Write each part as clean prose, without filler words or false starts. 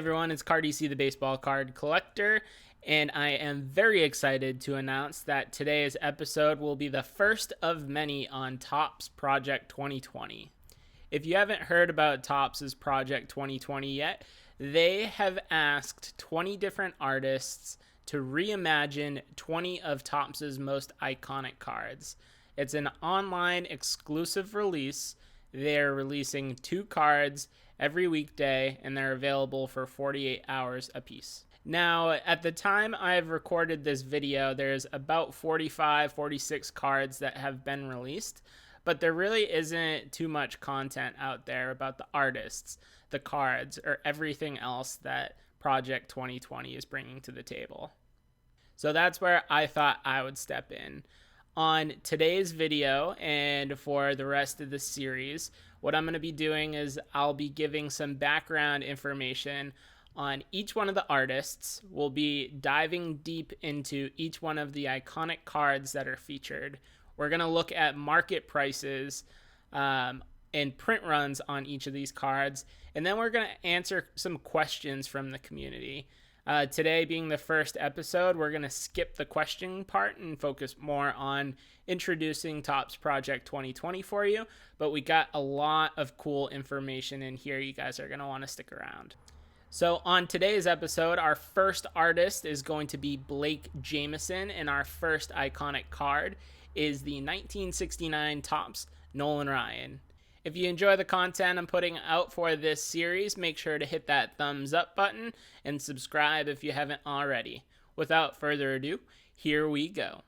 everyone, it's Cardi-C, the baseball card collector, and I am very excited to announce that today's episode will be the first of many on Topps Project 2020. If you haven't heard about Topps' Project 2020 yet, they have asked 20 different artists to reimagine 20 of Topps' most iconic cards. It's an online exclusive release. They're releasing 2 cards every weekday, and they're available for 48 hours apiece. Now, at the time I've recorded this video, there's about 46 cards that have been released, but there really isn't too much content out there about the artists, the cards, or everything else that Project 2020 is bringing to the table. So that's where I thought I would step in. On today's video and for the rest of the series, what I'm going to be doing is I'll be giving some background information on each one of the artists. We'll be diving deep into each one of the iconic cards that are featured. We're going to look at market prices and print runs on each of these cards, and then we're going to answer some questions from the community. Today being the first episode, we're going to skip the question part and focus more on introducing Topps Project 2020 for you, but we got a lot of cool information in here. You guys are going to want to stick around. So on today's episode, our first artist is going to be Blake Jamieson, and our first iconic card is the 1969 Topps Nolan Ryan. If you enjoy the content I'm putting out for this series, make sure to hit that thumbs up button and subscribe if you haven't already. Without further ado, here we go.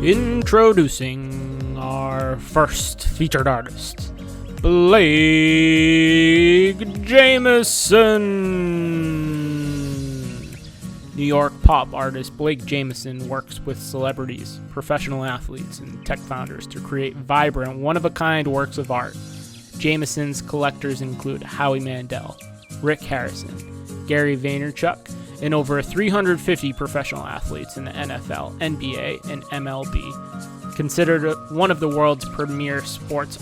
Introducing our first featured artist, Blake Jamieson. New York pop artist Blake Jamieson works with celebrities, professional athletes, and tech founders to create vibrant, one-of-a-kind works of art. Jamieson's collectors include Howie Mandel, Rick Harrison, Gary Vaynerchuk, and over 350 professional athletes in the NFL, NBA, and MLB. Considered one of the world's premier sports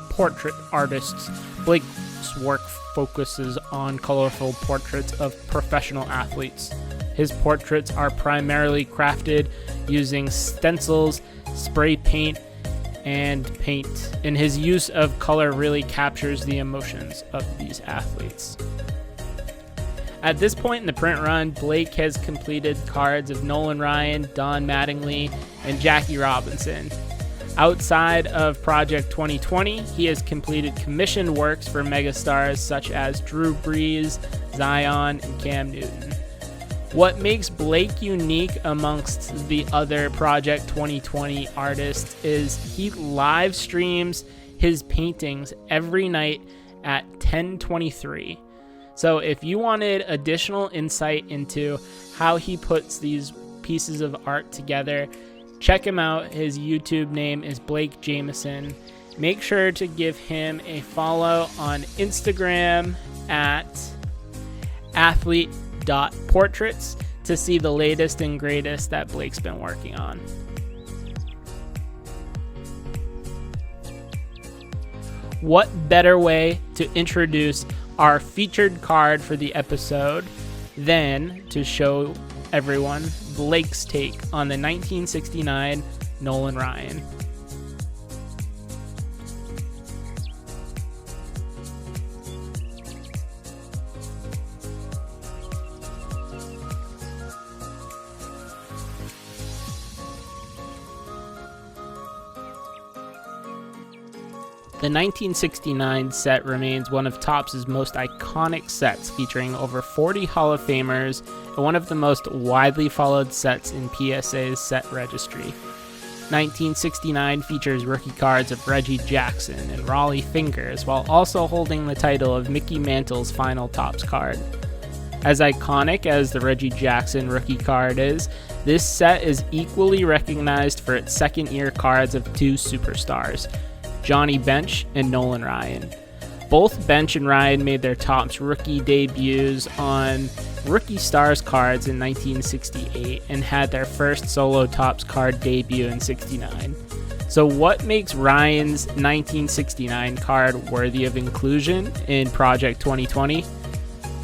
portrait artists, Blake's work focuses on colorful portraits of professional athletes. His portraits are primarily crafted using stencils, spray paint, and paint, and his use of color really captures the emotions of these athletes. At this point in the print run, Blake has completed cards of Nolan Ryan, Don Mattingly, and Jackie Robinson. Outside of Project 2020, he has completed commissioned works for megastars such as Drew Brees, Zion, and Cam Newton. What makes Blake unique amongst the other Project 2020 artists is he live streams his paintings every night at 10:23. So if you wanted additional insight into how he puts these pieces of art together, check him out. His YouTube name is Blake Jamieson. Make sure to give him a follow on Instagram at athlete.portraits to see the latest and greatest that Blake's been working on. What better way to introduce our featured card for the episode than to show everyone Blake's take on the 1969 Nolan Ryan. The 1969 set remains one of Topps' most iconic sets, featuring over 40 Hall of Famers and one of the most widely followed sets in PSA's set registry. 1969 features rookie cards of Reggie Jackson and Raleigh Fingers, while also holding the title of Mickey Mantle's final Topps card. As iconic as the Reggie Jackson rookie card is, this set is equally recognized for its second-year cards of two superstars, Johnny Bench and Nolan Ryan. Both Bench and Ryan made their Topps rookie debuts on Rookie Stars cards in 1968 and had their first solo Topps card debut in 69. So what makes Ryan's 1969 card worthy of inclusion in Project 2020?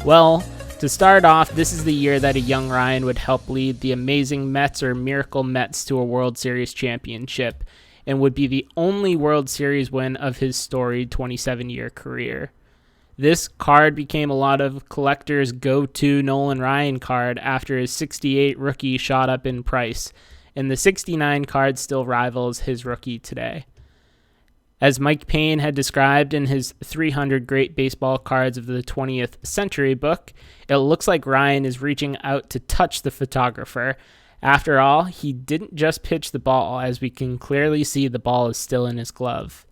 Well, to start off, this is the year that a young Ryan would help lead the amazing Mets or Miracle Mets to a World Series championship, and would be the only World Series win of his storied 27-year career. This card became a lot of collectors' go-to Nolan Ryan card after his 68 rookie shot up in price, and the 69 card still rivals his rookie today. As Mike Payne had described in his 300 Great Baseball Cards of the 20th Century book, it looks like Ryan is reaching out to touch the photographer. After all, he didn't just pitch the ball, as we can clearly see the ball is still in his glove.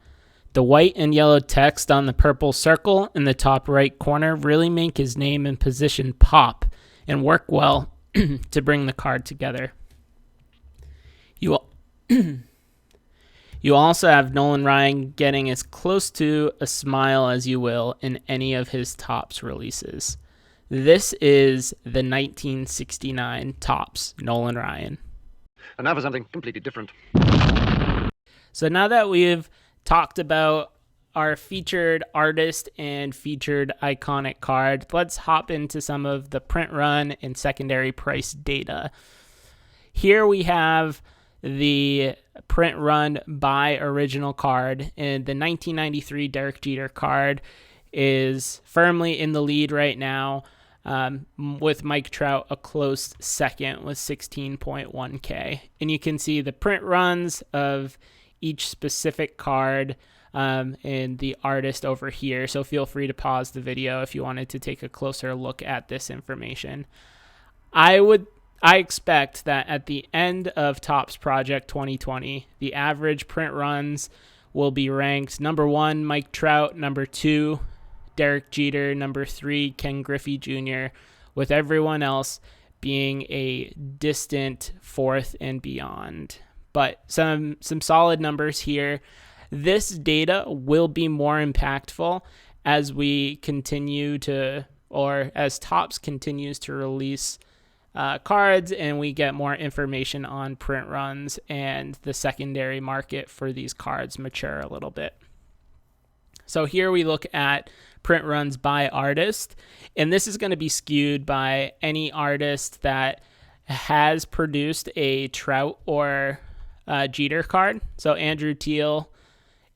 The white and yellow text on the purple circle in the top right corner really make his name and position pop and work well to bring the card together. You also have Nolan Ryan getting as close to a smile as you will in any of his Topps releases. This is the 1969 Topps Nolan Ryan. And now for something completely different. So now that we've talked about our featured artist and featured iconic card, let's hop into some of the print run and secondary price data. Here we have the print run by original card, and the 1993 Derek Jeter card is firmly in the lead right now, with Mike Trout a close second with 16.1K. And you can see the print runs of each specific card and the artist over here. So feel free to pause the video if you wanted to take a closer look at this information. I expect that at the end of Topps Project 2020, the average print runs will be ranked number 1, Mike Trout, number 2, Derek Jeter, number 3, Ken Griffey Jr., with everyone else being a distant 4th and beyond. But some solid numbers here. This data will be more impactful as we continue to, or as Topps continues to release cards and we get more information on print runs and the secondary market for these cards mature a little bit. So here we look at print runs by artist, and this is going to be skewed by any artist that has produced a Trout or Jeter card. So Andrew Teal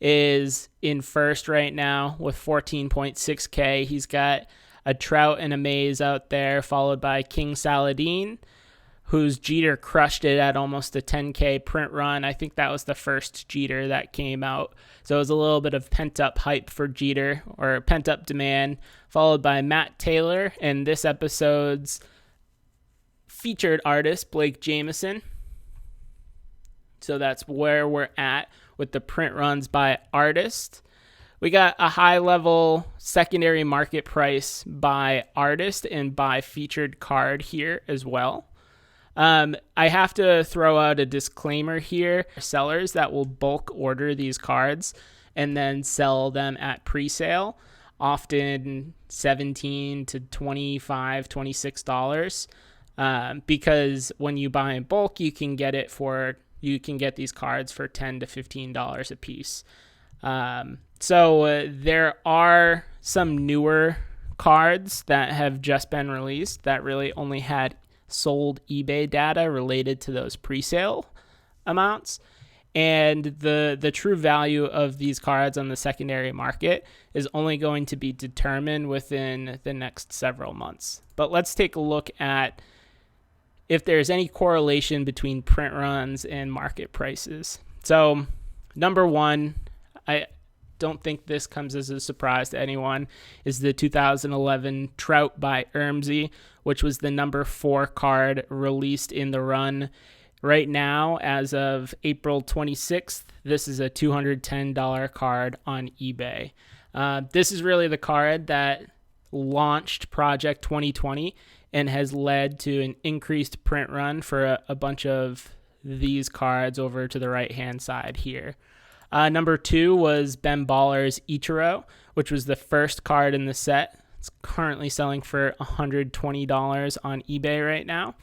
is in first right now with 14.6K. He's got a Trout and a Mays out there, followed by King Saladin, whose Jeter crushed it at almost a 10K print run. I think that was the first Jeter that came out. So it was a little bit of pent-up hype for Jeter, or pent-up demand, followed by Matt Taylor and this episode's featured artist, Blake Jamieson. So that's where we're at with the print runs by artist. We got a high-level secondary market price by artist and by featured card here as well. I have to throw out a disclaimer here. Sellers that will bulk order these cards and then sell them at pre-sale, often $17 to $25, $26, because when you buy in bulk, you can get these cards for $10 to $15 a piece. So there are some newer cards that have just been released that really only had sold eBay data related to those pre-sale amounts, and the true value of these cards on the secondary market is only going to be determined within the next several months. But let's take a look at if there's any correlation between print runs and market prices. So number 1, I don't think this comes as a surprise to anyone, is the 2011 Trout by Ermsey, which was the number 4 card released in the run. Right now, as of April 26th, this is a $210 card on eBay. This is really the card that launched Project 2020 and has led to an increased print run for a bunch of these cards over to the right-hand side here. Number 2 was Ben Baller's Ichiro, which was the first card in the set. It's currently selling for $120 on eBay right now.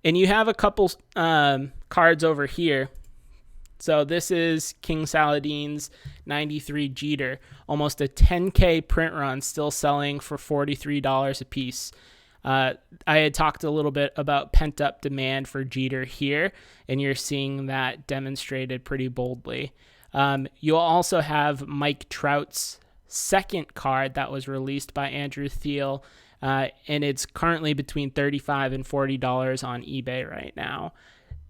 And you have a couple cards over here. So this is King Saladin's 93 Jeter, almost a 10K print run, still selling for $43 a piece. I had talked a little bit about pent-up demand for Jeter here, and you're seeing that demonstrated pretty boldly. You'll also have Mike Trout's second card that was released by Andrew Thiel, and it's currently between $35 and $40 on eBay right now.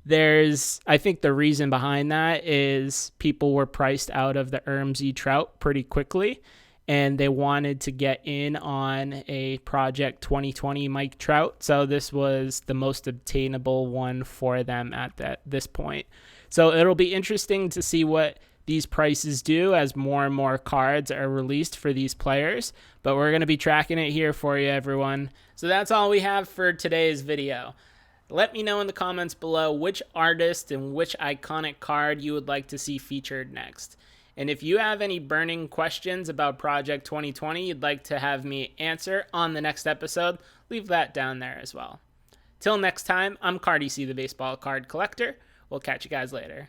I think the reason behind that is people were priced out of the Ermsey Trout pretty quickly, and they wanted to get in on a Project 2020 Mike Trout, so this was the most obtainable one for them at this point. So it'll be interesting to see what these prices do as more and more cards are released for these players, but we're going to be tracking it here for you, everyone. So that's all we have for today's video. Let me know in the comments below which artist and which iconic card you would like to see featured next. And if you have any burning questions about Project 2020 you'd like to have me answer on the next episode, leave that down there as well. Till next time, I'm Cardi-C, the baseball card collector. We'll catch you guys later.